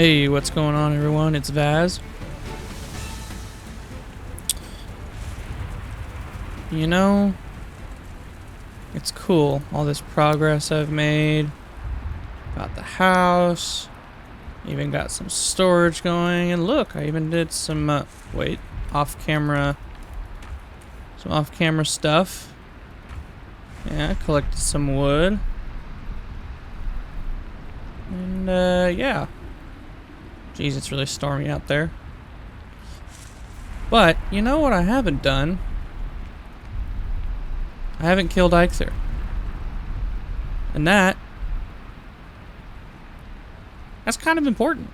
Hey, what's going on, everyone? It's Vaz. You know, it's cool, all this progress I've made. Got the house, even got some storage going, and look, I even did some, off-camera stuff. Yeah, collected some wood. And, yeah. Jeez, it's really stormy out there. But, you know what I haven't done? I haven't killed Eikthyr. And that's kind of important.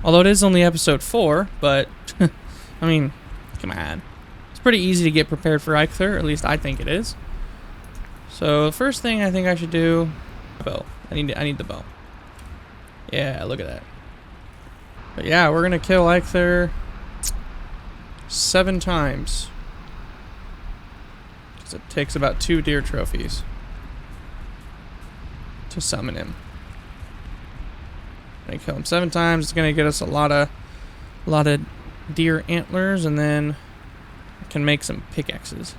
Although it is only episode 4, but, I mean, come on. It's pretty easy to get prepared for Eikthyr, at least I think it is. So, the first thing I think I should do, bow. I need the bow. Yeah, look at that. But yeah, we're gonna kill Eikthyr 7 times. Because it takes about 2 deer trophies to summon him. Gonna kill him 7 times. It's gonna get us a lot of deer antlers, and then I can make some pickaxes.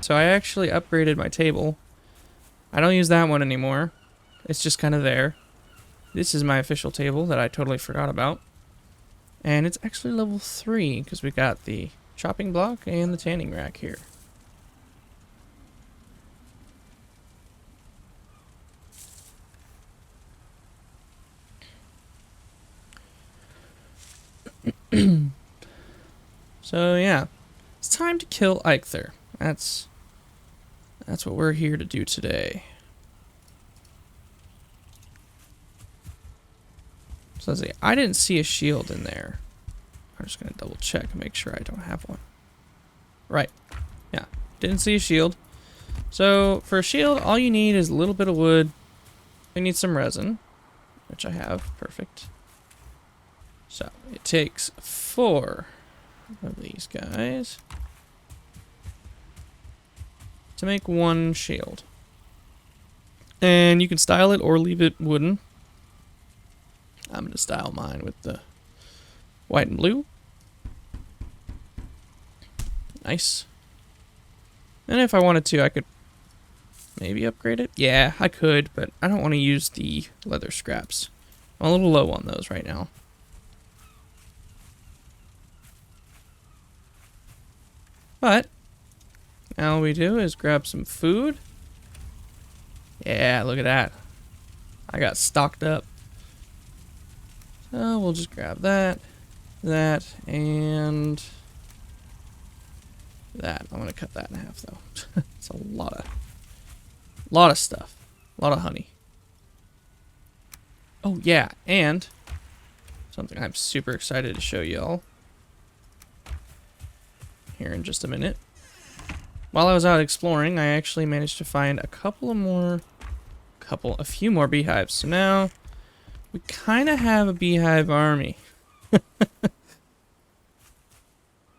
So I actually upgraded my table. I don't use that one anymore. It's just kind of there. This is my official table that I totally forgot about. And it's actually level 3 because we got the chopping block and the tanning rack here. So yeah, it's time to kill Eikthyr. That's what we're here to do today. So let's see. I didn't see a shield in there. I'm just gonna double check and make sure I don't have one. Right. Yeah. Didn't see a shield. So for a shield, all you need is a little bit of wood. You need some resin, which I have. Perfect. So it takes 4 of these guys to make 1 shield. And you can style it or leave it wooden. I'm going to style mine with the white and blue. Nice. And if I wanted to, I could maybe upgrade it. Yeah, I could, but I don't want to use the leather scraps. I'm a little low on those right now. But now all we do is grab some food. Yeah, look at that. I got stocked up. So we'll just grab that, and that. I'm gonna cut that in half though. It's a lot of stuff. A lot of honey. Oh yeah, and something I'm super excited to show y'all here in just a minute. While I was out exploring, I actually managed to find a few more beehives. So now we kind of have a beehive army.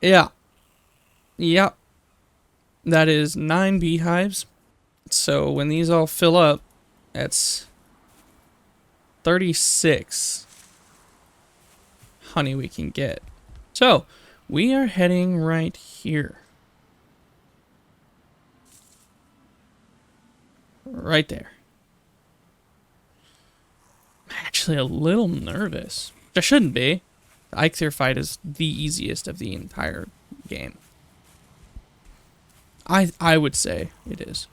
Yeah. Yep. That is 9 beehives. So when these all fill up, that's 36 honey we can get. So we are heading right here. Right there. I'm actually a little nervous. I shouldn't be. The Eikthyr fight is the easiest of the entire game. I would say it is.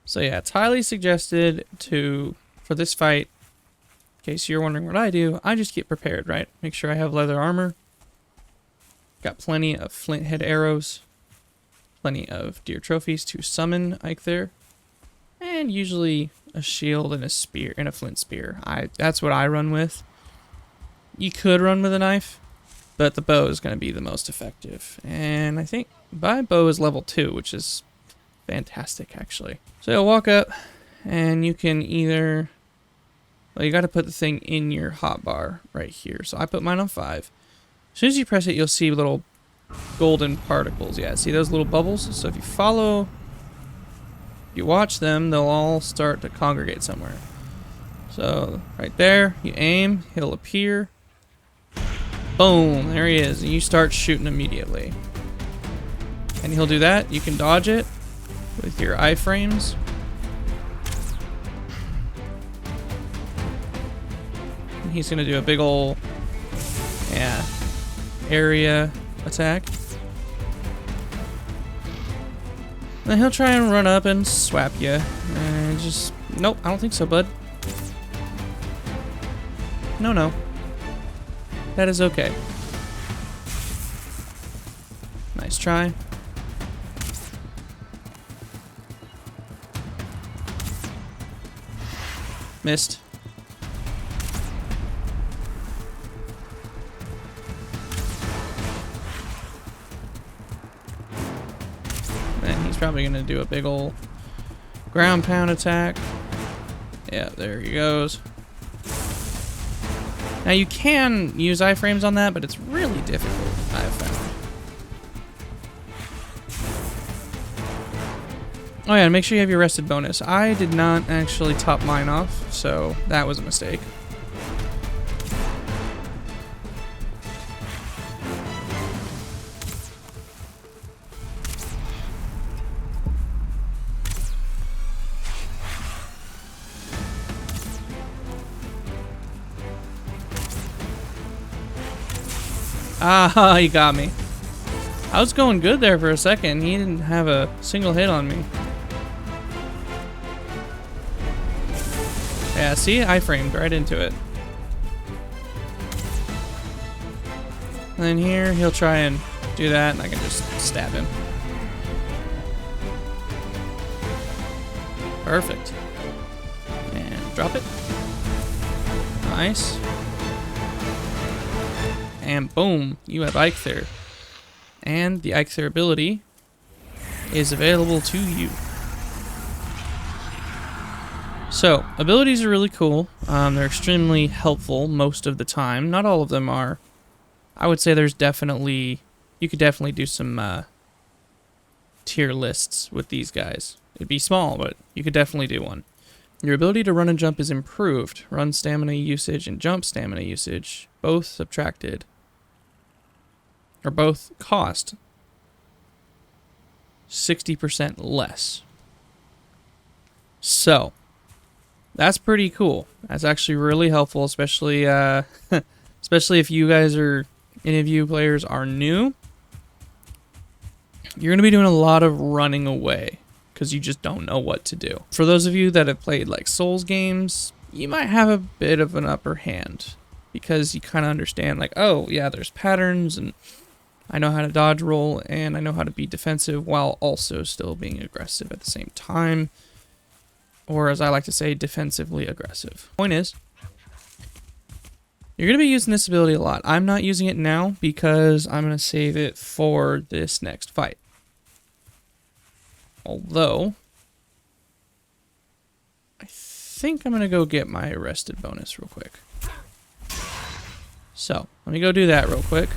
So yeah, it's highly suggested for this fight, in case you're wondering what I do, I just get prepared, right? Make sure I have leather armor. Got plenty of flint head arrows. Plenty of deer trophies to summon Eikthyr. And usually a shield and a spear and a flint spear. That's what I run with. You could run with a knife, but the bow is going to be the most effective. And I think my bow is level 2, which is fantastic actually. So you'll walk up and you can either, well, you got to put the thing in your hotbar right here. So I put mine on 5. As soon as you press it, you'll see little golden particles. Yeah, see those little bubbles? So if you follow you watch them, they'll all start to congregate somewhere. So, right there, you aim, he'll appear. Boom, there he is, and you start shooting immediately. And he'll do that. You can dodge it with your iframes. And he's gonna do a big ol', yeah, area attack. Then he'll try and run up and swap you. And just, nope, I don't think so, bud. No. That is okay. Nice try. Missed. And he's probably gonna do a big ol' ground pound attack. Yeah, there he goes. Now you can use iframes on that, but it's really difficult, I've found. Oh yeah, and make sure you have your rested bonus. I did not actually top mine off, so that was a mistake. Ah, he got me. I was going good there for a second. He didn't have a single hit on me. Yeah, see? I framed right into it. And then here, he'll try and do that, and I can just stab him. Perfect. And drop it. Nice. And boom, you have Eikthyr. And the Eikthyr ability is available to you. So, abilities are really cool. They're extremely helpful most of the time. Not all of them are. I would say there's definitely... You could definitely do some tier lists with these guys. It'd be small, but you could definitely do one. Your ability to run and jump is improved. Run stamina usage and jump stamina usage, both subtracted. Or both cost 60% less. So, that's pretty cool. That's actually really helpful, especially especially if you guys are, any of you players are new. You're going to be doing a lot of running away because you just don't know what to do. For those of you that have played like Souls games, you might have a bit of an upper hand because you kind of understand like, oh yeah, there's patterns and I know how to dodge roll and I know how to be defensive while also still being aggressive at the same time. Or as I like to say, defensively aggressive. Point is, you're going to be using this ability a lot. I'm not using it now because I'm going to save it for this next fight. Although, I think I'm going to go get my arrested bonus real quick. So, let me go do that real quick.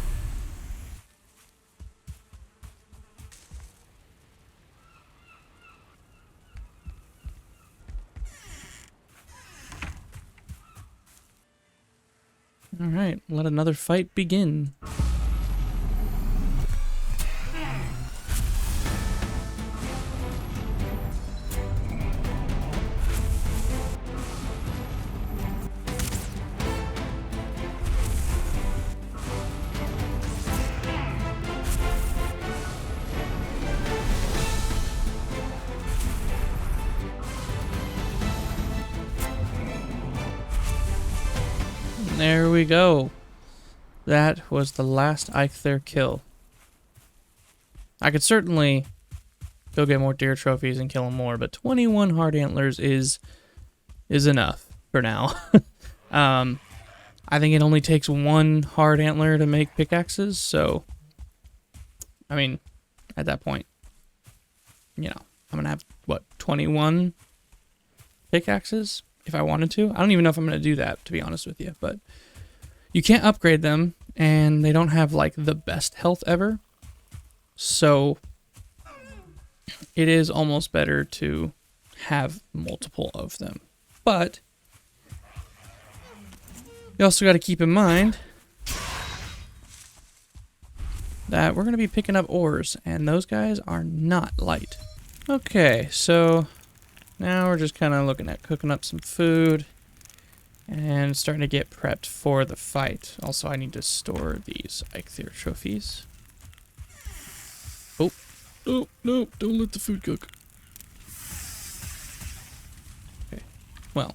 Alright, let another fight begin. There we go. That was the last Eikthyr kill. I could certainly go get more deer trophies and kill them more, but 21 hard antlers is enough for now. I think it only takes one hard antler to make pickaxes, so I mean, at that point, you know, I'm gonna have what, 21 pickaxes? If I wanted to. I don't even know if I'm going to do that, to be honest with you, but you can't upgrade them, and they don't have, like, the best health ever, so it is almost better to have multiple of them. But you also got to keep in mind that we're going to be picking up ores, and those guys are not light. Okay, so now we're just kind of looking at cooking up some food and starting to get prepped for the fight. Also, I need to store these Eikthyr trophies. Oh, no, no, don't let the food cook. Okay, well,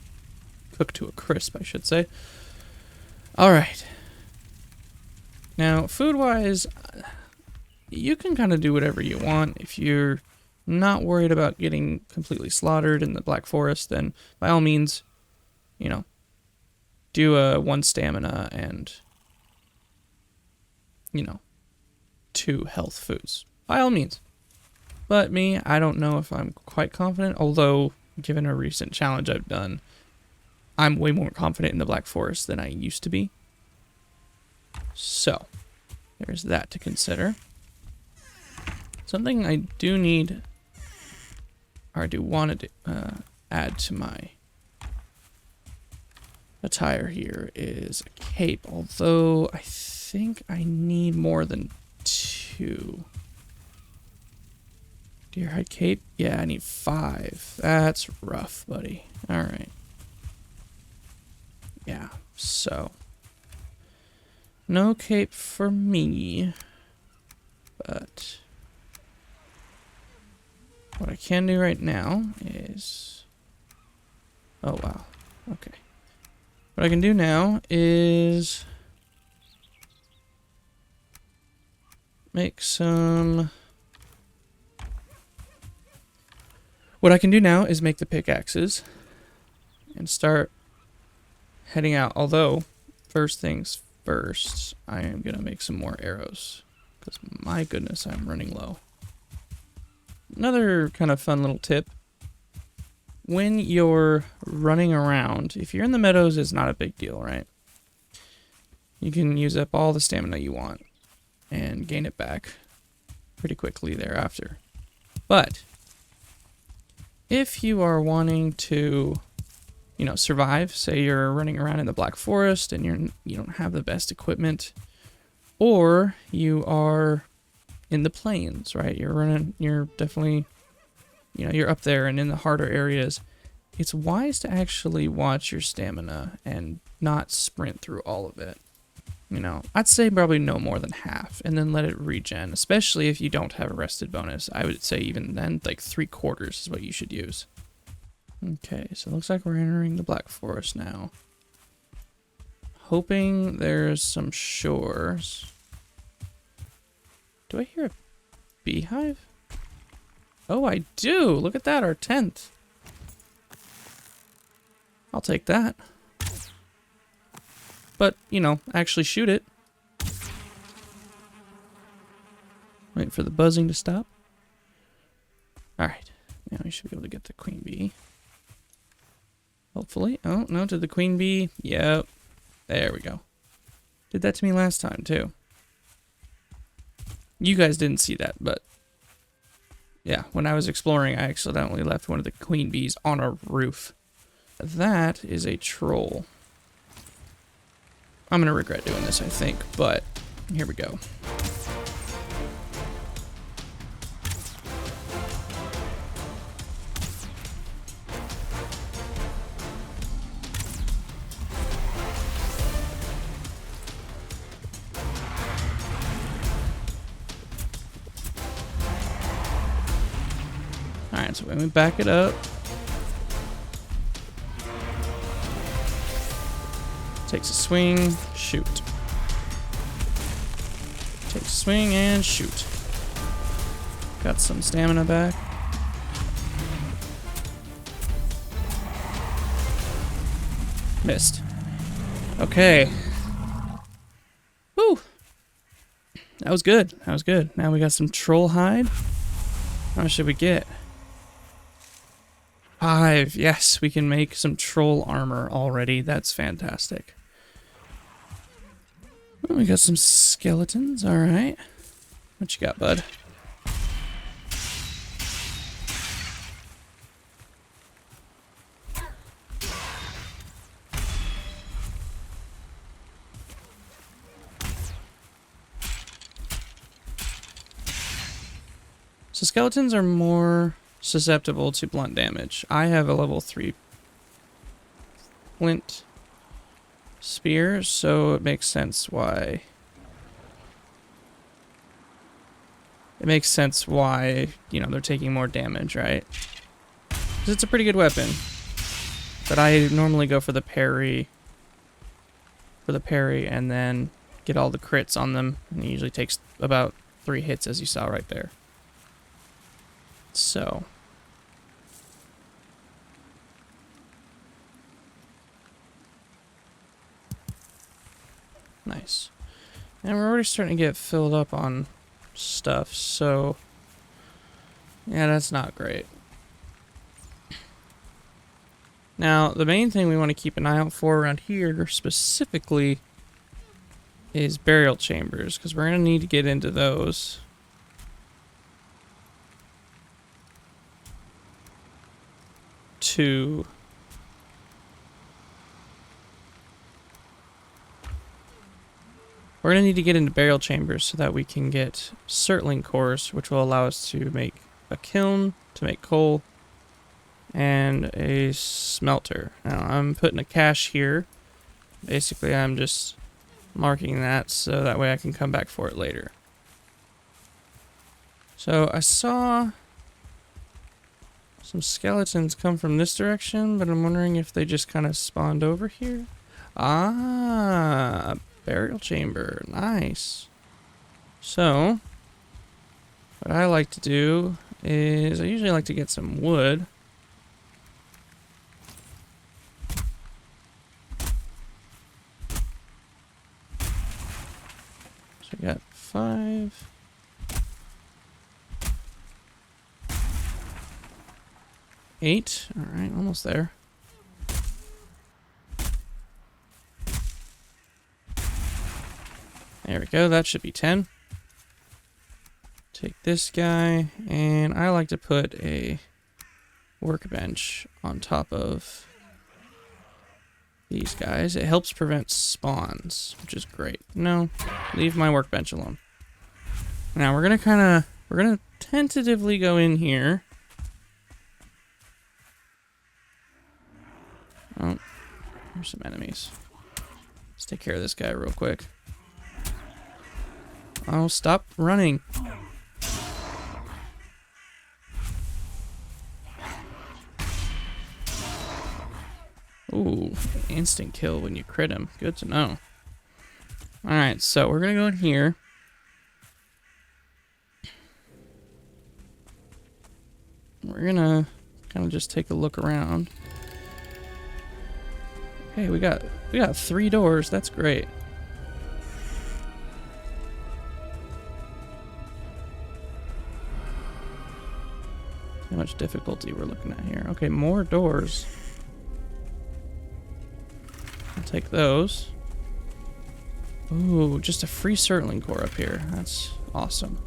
cook to a crisp, I should say. All right. Now, food-wise, you can kind of do whatever you want. If you're not worried about getting completely slaughtered in the Black Forest, then by all means, you know, do a 1 stamina and, you know, 2 health foods. By all means. But me, I don't know if I'm quite confident, although given a recent challenge I've done, I'm way more confident in the Black Forest than I used to be. So, there's that to consider. Something I do need, or I do want to add to my attire here is a cape, although I think I need more than 2. Deerhide cape? Yeah, I need 5. That's rough, buddy. Alright. Yeah, so no cape for me, but what I can do right now is, oh wow, okay. What I can do now is make some, what I can do now is make the pickaxes and start heading out, although first things first, I am going to make some more arrows, because my goodness, I'm running low. Another kind of fun little tip, when you're running around, if you're in the meadows, it's not a big deal, right? You can use up all the stamina you want and gain it back pretty quickly thereafter. But if you are wanting to, you know, survive, say you're running around in the Black Forest and you don't have the best equipment, or you are in the plains, right? You're definitely, you know, you're up there and in the harder areas. It's wise to actually watch your stamina and not sprint through all of it. You know, I'd say probably no more than half, and then let it regen, especially if you don't have a rested bonus. I would say even then, like 3/4 is what you should use. Okay, so it looks like we're entering the Black Forest now. Hoping there's some shores. Do I hear a beehive? Oh, I do! Look at that, our tent. I'll take that. But, you know, actually shoot it. Wait for the buzzing to stop. Alright, now we should be able to get the queen bee. Hopefully. Oh, no, to the queen bee. Yep. There we go. Did that to me last time, too. You guys didn't see that, but yeah, when I was exploring, I accidentally left one of the queen bees on a roof. That is a troll. I'm gonna regret doing this, I think, but here we go. Alright, so when we back it up, takes a swing, shoot. Takes a swing and shoot. Got some stamina back. Missed. Okay. Woo! That was good. That was good. Now we got some troll hide. How much should we get? 5. Yes, we can make some troll armor already. That's fantastic. Well, we got some skeletons. All right. What you got, bud? So skeletons are more susceptible to blunt damage. I have a level 3 flint spear, so it makes sense why... you know, they're taking more damage, right? Because it's a pretty good weapon. But I normally go for the parry. And then get all the crits on them. And it usually takes about 3 hits, as you saw right there. So... nice. And we're already starting to get filled up on stuff, so... yeah, that's not great. Now, the main thing we want to keep an eye out for around here, specifically, is burial chambers, because we're going to need to get into those. We're going to need to get into burial chambers so that we can get surtling cores, which will allow us to make a kiln, to make coal, and a smelter. Now, I'm putting a cache here. Basically, I'm just marking that so that way I can come back for it later. So, I saw some skeletons come from this direction, but I'm wondering if they just kind of spawned over here. Ah, a burial chamber. Nice. So, what I like to do is I usually like to get some wood. So I got 5. Eight. Alright, almost there. There we go, that should be 10. Take this guy, and I like to put a workbench on top of these guys. It helps prevent spawns, which is great. No, leave my workbench alone. Now we're gonna tentatively go in here. Oh, there's some enemies. Let's take care of this guy real quick. Oh, stop running. Ooh, instant kill when you crit him. Good to know. Alright, so we're gonna go in here. We're gonna kind of just take a look around. Hey, we got 3 doors. That's great. How much difficulty we're looking at here. Okay, more doors. I'll take those. Ooh, just a free surtling core up here. That's awesome.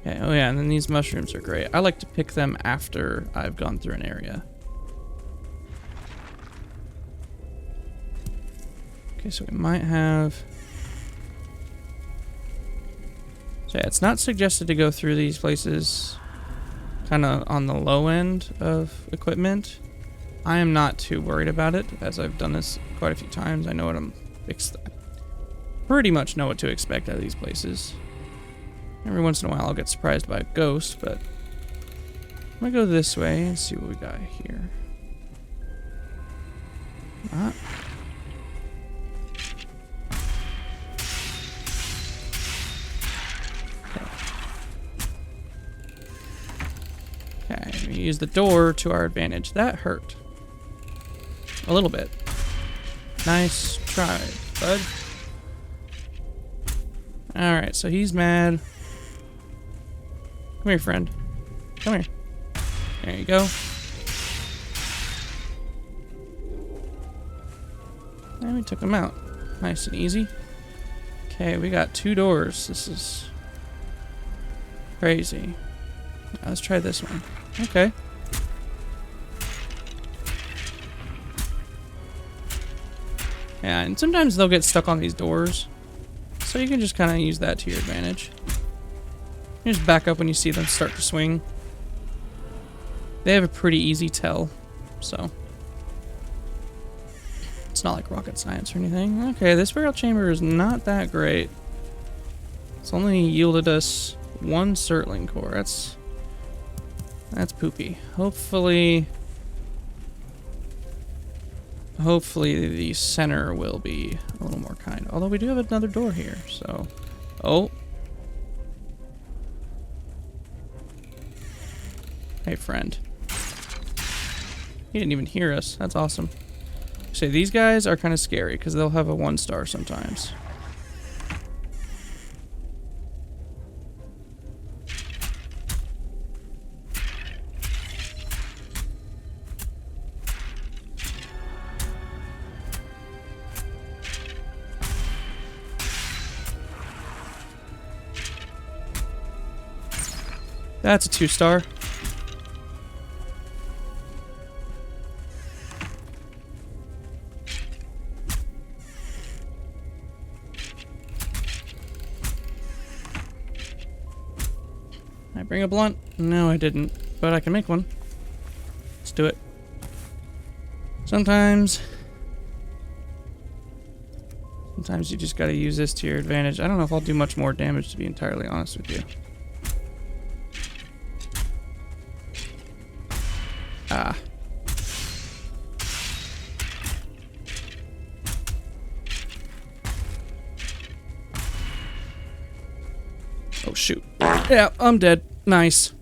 Okay, oh yeah, and then these mushrooms are great. I like to pick them after I've gone through an area. Okay, so we might have... so yeah, it's not suggested to go through these places kind of on the low end of equipment. I am not too worried about it, as I've done this quite a few times. I know what pretty much know what to expect out of these places. Every once in a while I'll get surprised by a ghost, but I'm gonna go this way and see what we got here. Ah. Okay, we use the door to our advantage. That hurt. A little bit. Nice try, bud. Alright, so he's mad. Come here, friend. Come here. There you go. And we took him out. Nice and easy. Okay, we got 2 doors. This is crazy. Now let's try this one. Okay. Yeah, and sometimes they'll get stuck on these doors. So you can just kind of use that to your advantage. You just back up when you see them start to swing. They have a pretty easy tell, so it's not like rocket science or anything. Okay, this burial chamber is not that great. It's only yielded us 1 Surtling core. That's poopy. Hopefully the center will be a little more kind. Although we do have another door here, so... Oh. Hey, friend. He didn't even hear us. That's awesome. So these guys are kind of scary because they'll have a 1-star sometimes. That's a 2-star. I bring a blunt? No, I didn't. But I can make one. Let's do it. Sometimes you just gotta use this to your advantage. I don't know if I'll do much more damage, to be entirely honest with you. Ah. Oh, shoot. Yeah, I'm dead. Nice.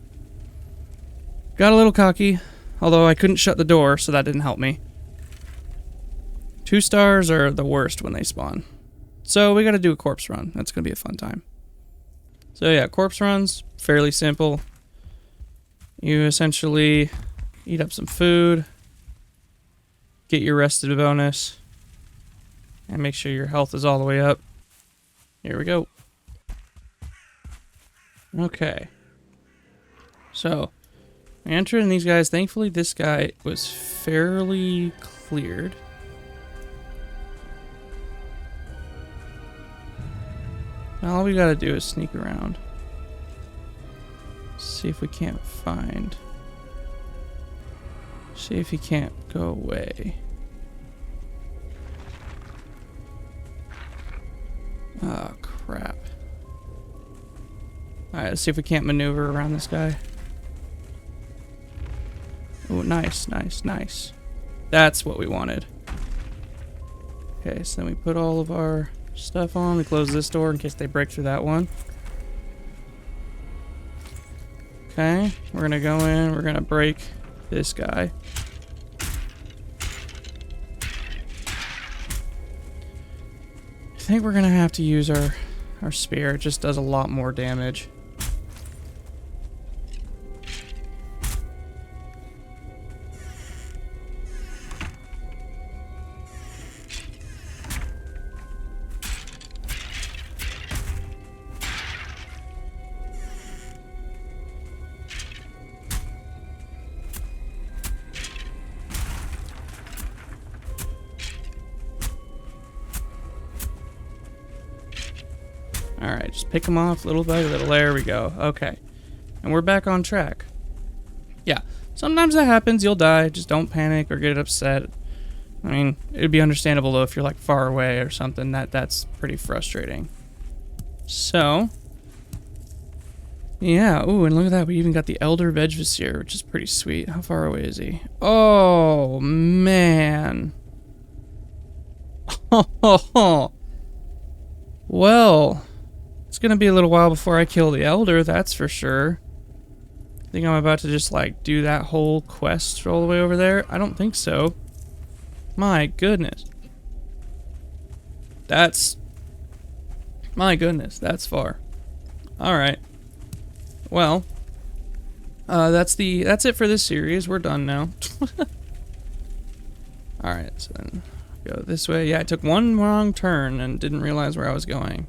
Got a little cocky, although I couldn't shut the door, so that didn't help me. 2 stars are the worst when they spawn. So we gotta do a corpse run. That's gonna be a fun time. So yeah, corpse runs, fairly simple. You essentially eat up some food, get your rested bonus, and make sure your health is all the way up. Here we go. Okay. So, I entered in these guys. Thankfully, this guy was fairly cleared. Now all we gotta do is sneak around. See if we can't find... See if he can't go away. Oh, crap. Alright, let's see if we can't maneuver around this guy. Oh, nice, nice, nice. That's what we wanted. Okay, so then we put all of our stuff on. We close this door in case they break through that one. Okay, we're gonna go in. We're gonna break this guy. I think we're gonna have to use our spear. It just does a lot more damage. Alright, just pick them off little by little. There we go. Okay. And we're back on track. Yeah, sometimes that happens. You'll die. Just don't panic or get upset. I mean, it'd be understandable, though, if you're, like, far away or something. That's pretty frustrating. So, yeah. Ooh, and look at that. We even got the Elder Vegvisir, which is pretty sweet. How far away is he? Oh, man. Well... It's gonna be a little while before I kill the Elder, that's for sure. Think I'm about to just, like, do that whole quest all the way over there? I don't think so. My goodness. My goodness, that's far. Alright. Well. That's it for this series. We're done now. Alright, so then go this way. Yeah, I took one wrong turn and didn't realize where I was going.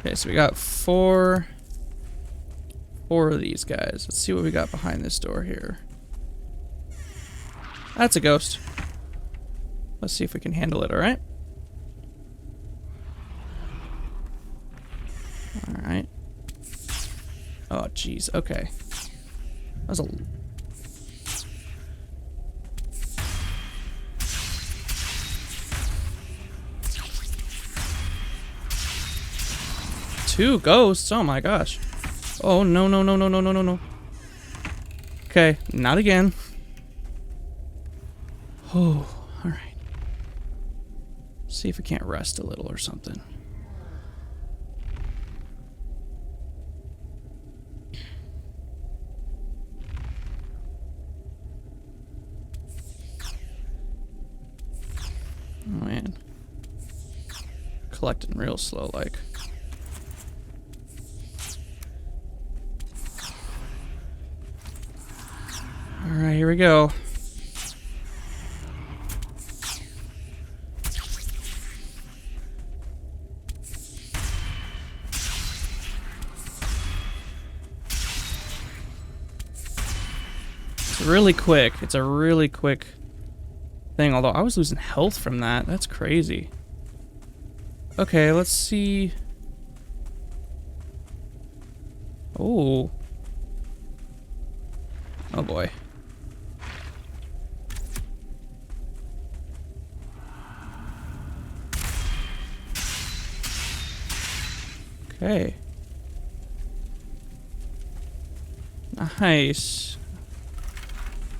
Okay, so we got four of these guys. Let's see what we got behind this door here. That's a ghost. Let's see if we can handle it, alright? Oh, jeez. Okay. That was a... Two ghosts? Oh my gosh. Oh, no, no, no, no, no, no, no, no. Okay, not again. Oh, alright. See if we can't rest a little or something. Oh man. Collecting real slow like. Alright, here we go. It's really quick. It's a really quick thing, although I was losing health from that. That's crazy. Okay, let's see. Oh. Oh boy. Okay. Nice.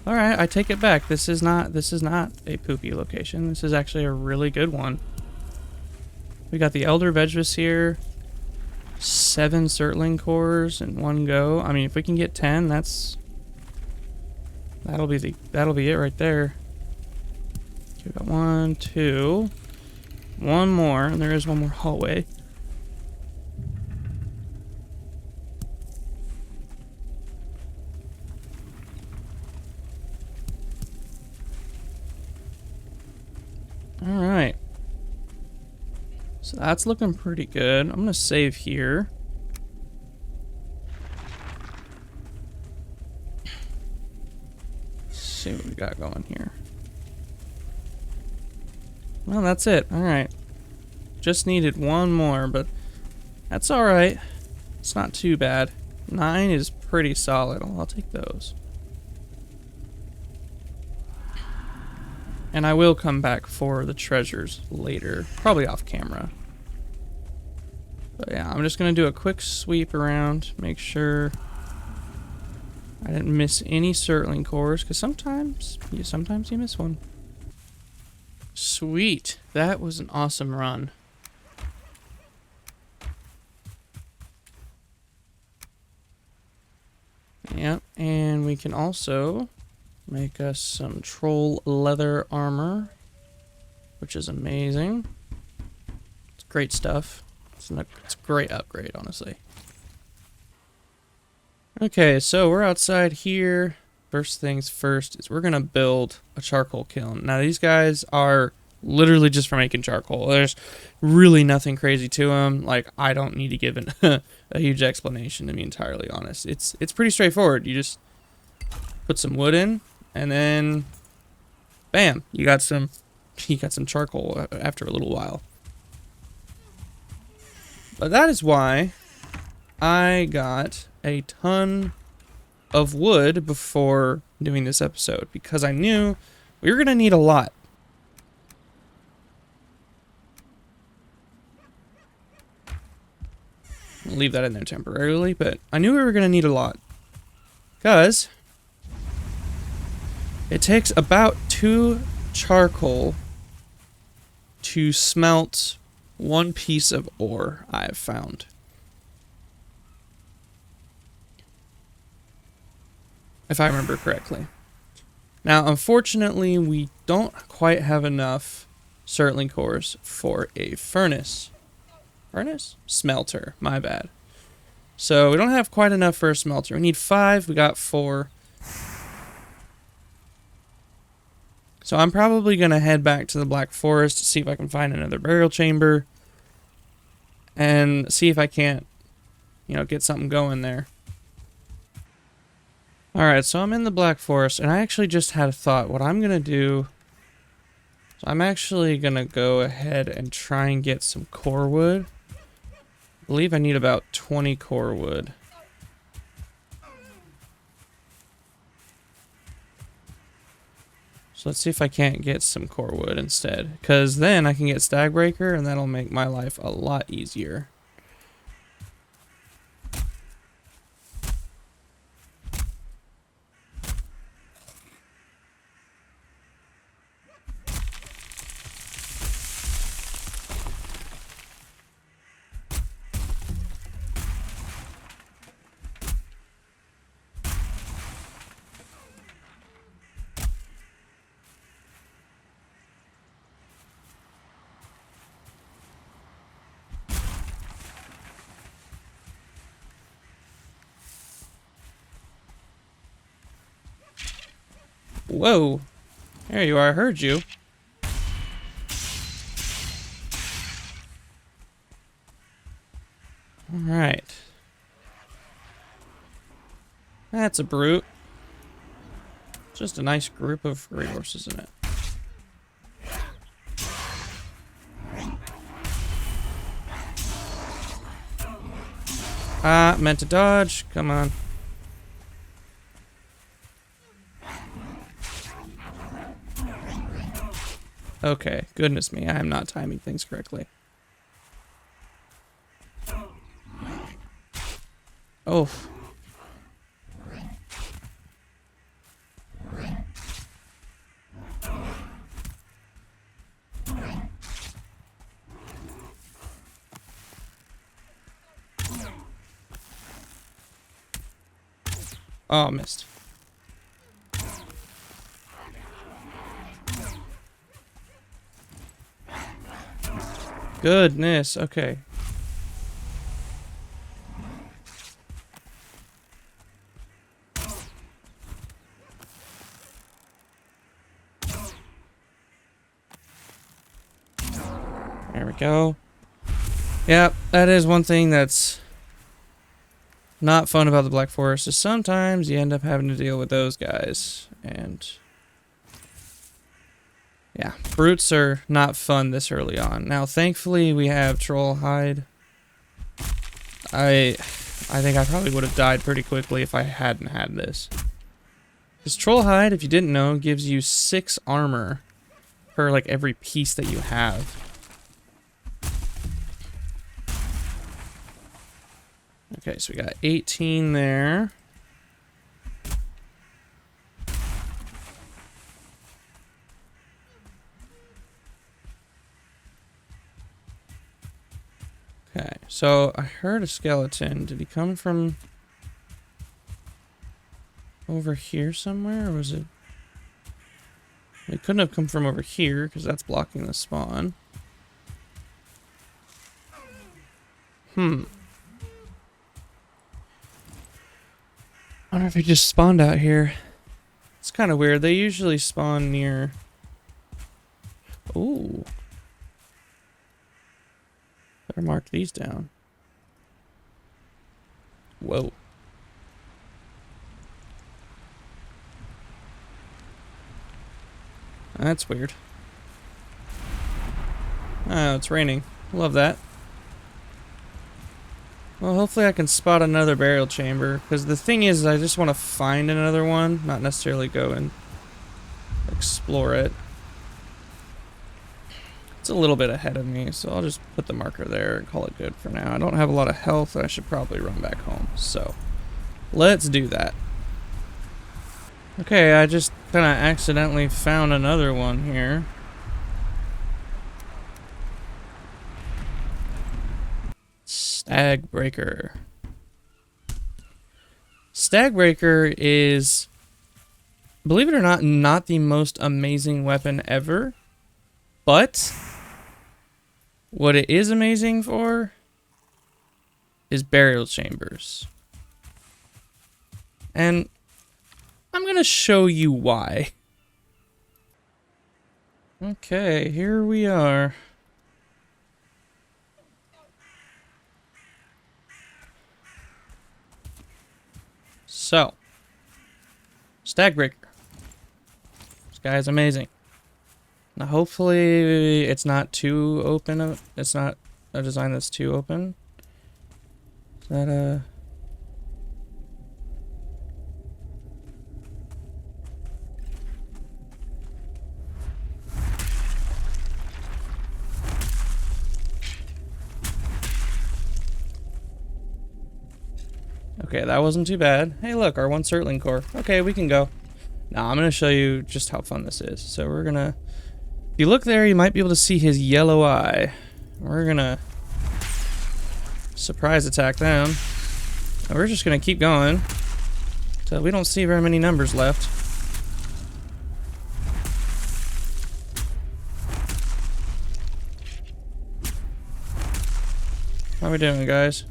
All right, I take it back. This is not a poopy location. This is actually a really good one. We got the Elder Vedris here. 7 Surtling cores in one go. I mean, if we can get 10, that'll be it right there. Okay, we got 1, 2. One more, and there is one more hallway. Alright. So that's looking pretty good. I'm gonna save here. Let's see what we got going here. Well, that's it. Alright. Just needed one more, but that's alright. It's not too bad. 9 is pretty solid. I'll take those. And I will come back for the treasures later, probably off camera. But yeah, I'm just gonna do a quick sweep around, make sure I didn't miss any Surtling cores, because sometimes you miss one. Sweet, that was an awesome run. Yep, and we can also make us some troll leather armor, which is amazing. It's great stuff. It's a great upgrade, honestly. Okay, so we're outside here. First things first is we're gonna build a charcoal kiln. Now these guys are literally just for making charcoal. There's really nothing crazy to them. Like, I don't need to give a huge explanation, to be entirely honest. It's pretty straightforward. You just put some wood in, and then bam, you got some charcoal after a little while. But that is why I got a ton of wood before doing this episode, because I knew we were gonna need a lot. I'll leave that in there temporarily, but I knew we were gonna need a lot, because it takes about 2 charcoal to smelt 1 piece of ore, I have found. If I remember correctly. Now, unfortunately, we don't quite have enough Surtling cores for a furnace. Furnace? Smelter, my bad. So we don't have quite enough for a smelter. We need 5, we got 4. So I'm probably going to head back to the Black Forest to see if I can find another burial chamber. And see if I can't, get something going there. Alright, so I'm in the Black Forest, and I actually just had a thought. What I'm going to do, so I'm actually going to go ahead and try and get some core wood. I believe I need about 20 core wood. So let's see if I can't get some core wood instead. Because then I can get Stag Breaker and that'll make my life a lot easier. Whoa. There you are. I heard you. Alright. That's a brute. Just a nice group of resources in it. Ah, meant to dodge. Come on. Okay, goodness me, I am not timing things correctly. Oh. Oh, missed. Goodness, okay. There we go. Yep, that is one thing that's not fun about the Black Forest, is sometimes you end up having to deal with those guys. And yeah, brutes are not fun this early on. Now, thankfully, we have Troll Hide. I think I probably would have died pretty quickly if I hadn't had this. Because Troll Hide, if you didn't know, gives you 6 armor per like every piece that you have. Okay, so we got 18 there. Okay, so I heard a skeleton. Did he come from over here somewhere, or was it? He couldn't have come from over here, because that's blocking the spawn. I wonder if he just spawned out here. It's kind of weird. They usually spawn near... Ooh. Better mark these down. Whoa. That's weird. Oh, it's raining. Love that. Well, hopefully I can spot another burial chamber, because the thing is, I just want to find another one, not necessarily go and explore it. It's a little bit ahead of me, so I'll just put the marker there and call it good for now. I don't have a lot of health, and I should probably run back home, so let's do that. Okay, I just kind of accidentally found another one here. Stag Breaker. Stag Breaker is, believe it or not, not the most amazing weapon ever, but what it is amazing for is burial chambers. And I'm gonna show you why. Okay, here we are. So, Stag Breaker. This guy is amazing. Now, hopefully, it's not too open. It's not a design that's too open. Is that a... Okay, that wasn't too bad. Hey, look, our one Surtling core. Okay, we can go. Now, I'm going to show you just how fun this is. So we're going to... If you look there, you might be able to see his yellow eye. We're going to surprise attack them. And we're just going to keep going until we don't see very many numbers left. How are we doing, guys?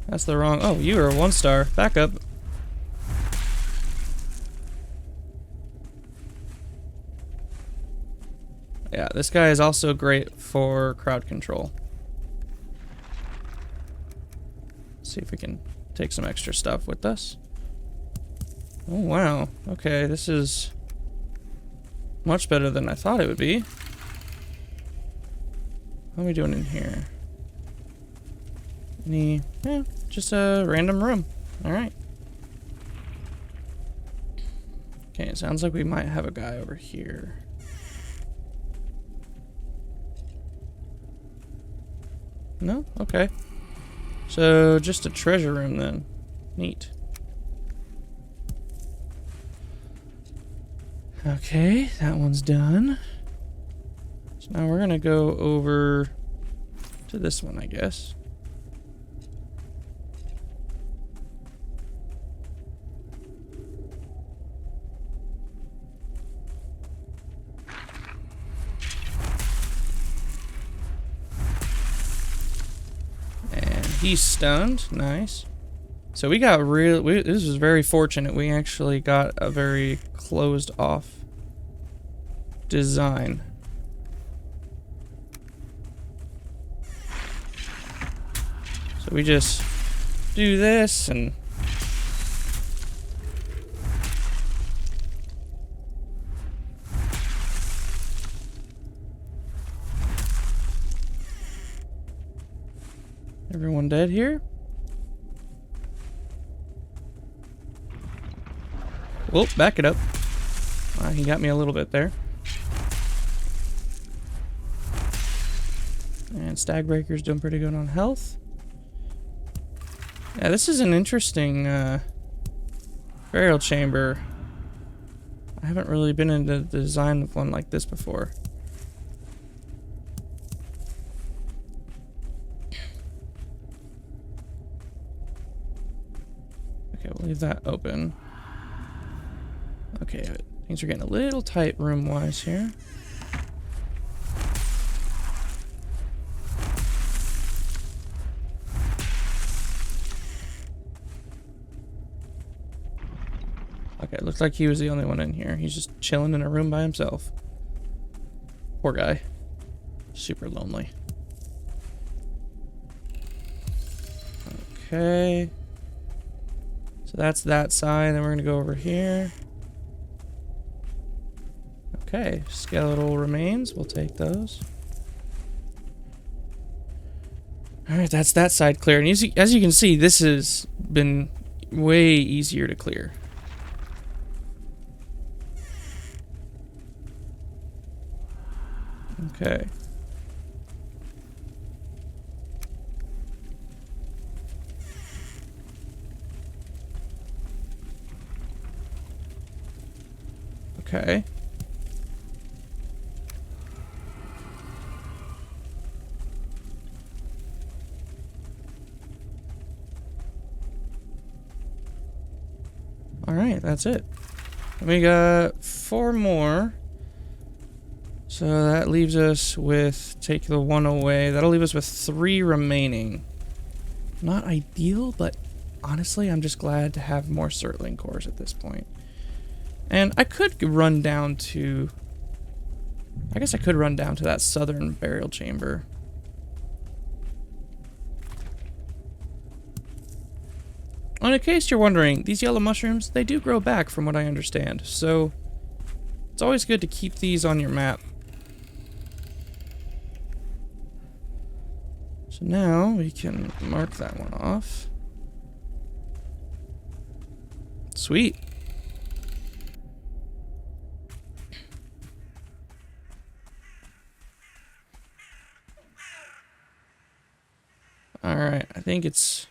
That's the wrong... Oh, you are a 1-star. Back up. Yeah, this guy is also great for crowd control. Let's see if we can take some extra stuff with us. Oh, wow. Okay, this is much better than I thought it would be. What are we doing in here? Just a random room. Alright. Okay, it sounds like we might have a guy over here. No? Okay. So, just a treasure room then. Neat. Okay, that one's done. So now we're gonna go over to this one, I guess. He's stunned. Nice. So we got this was very fortunate. We actually got a very closed off design. So we just do this and everyone dead here? Whoa, back it up. He got me a little bit there. And Stagbreaker's doing pretty good on health. Yeah, this is an interesting burial chamber. I haven't really been into the design of one like this before. Okay, we'll leave that open. Okay, things are getting a little tight room-wise here. Okay, it looks like he was the only one in here. He's just chilling in a room by himself. Poor guy. Super lonely. Okay. So that's that side, then we're gonna go over here. Okay, skeletal remains, we'll take those. Alright, that's that side clear. And as you can see, this has been way easier to clear. Okay. Okay. Alright, that's it. We got 4 more. So that leaves us with, take the 1 away, that'll leave us with 3 remaining. Not ideal, but honestly, I'm just glad to have more Surtling cores at this point. And I could run down to... I guess I could run down to that southern burial chamber. And in case you're wondering, these yellow mushrooms, they do grow back from what I understand. So it's always good to keep these on your map. So now we can mark that one off. Sweet. Alright, I think it's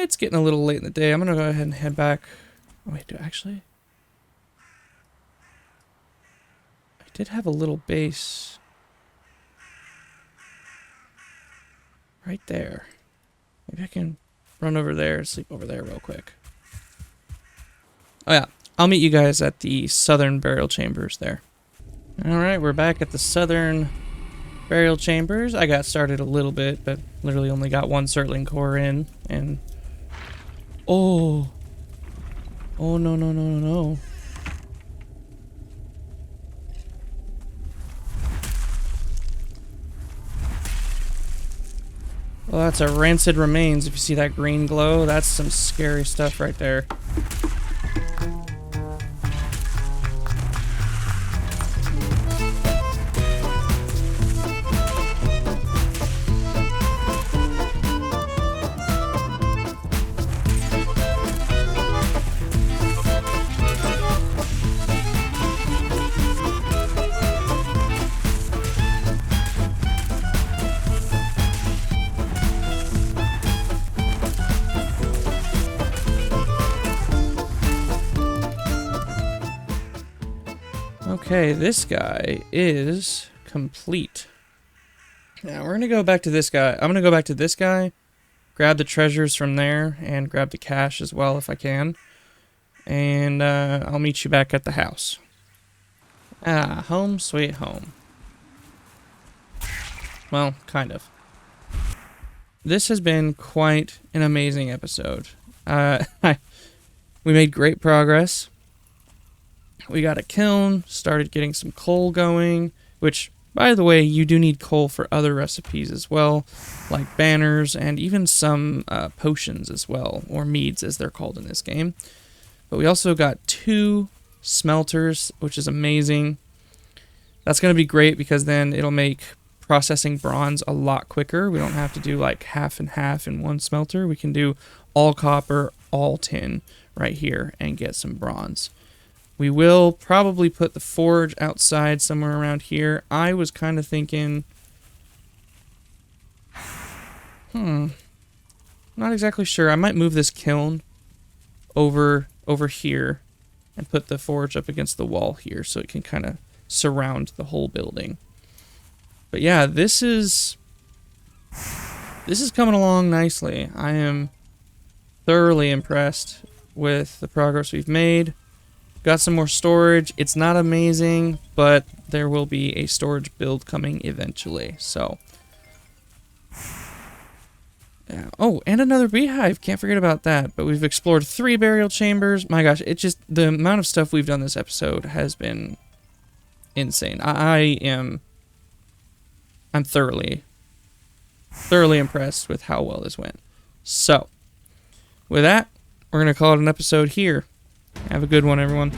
It's getting a little late in the day. I'm gonna go ahead and head back. Oh, wait, actually? I did have a little base right there. Maybe I can run over there and sleep over there real quick. Oh yeah, I'll meet you guys at the southern burial chambers there. Alright, we're back at the southern burial chambers. I got started a little bit, but literally only got one Surtling core in, and... Oh! Oh, no, no, no, no, no. Well, that's a rancid remains. If you see that green glow, that's some scary stuff right there. Okay, this guy is complete. Now we're gonna go back to this guy. I'm gonna go back to this guy, grab the treasures from there, and grab the cash as well if I can. And I'll meet you back at the house. Ah, home sweet home. Well, kind of. This has been quite an amazing episode. We made great progress. We got a kiln, started getting some coal going, which, by the way, you do need coal for other recipes as well, like banners and even some potions as well, or meads as they're called in this game. But we also got 2 smelters, which is amazing. That's going to be great because then it'll make processing bronze a lot quicker. We don't have to do like half and half in one smelter. We can do all copper, all tin right here and get some bronze. We will probably put the forge outside somewhere around here. I was kind of thinking... Not exactly sure. I might move this kiln over here and put the forge up against the wall here so it can kind of surround the whole building. But yeah, this is coming along nicely. I am thoroughly impressed with the progress we've made. Got some more storage. It's not amazing, but there will be a storage build coming eventually. So, yeah. Oh, and another beehive. Can't forget about that. But we've explored 3 burial chambers. My gosh, it just, the amount of stuff we've done this episode has been insane. I'm thoroughly impressed with how well this went. So, with that, we're going to call it an episode here. Have a good one, everyone.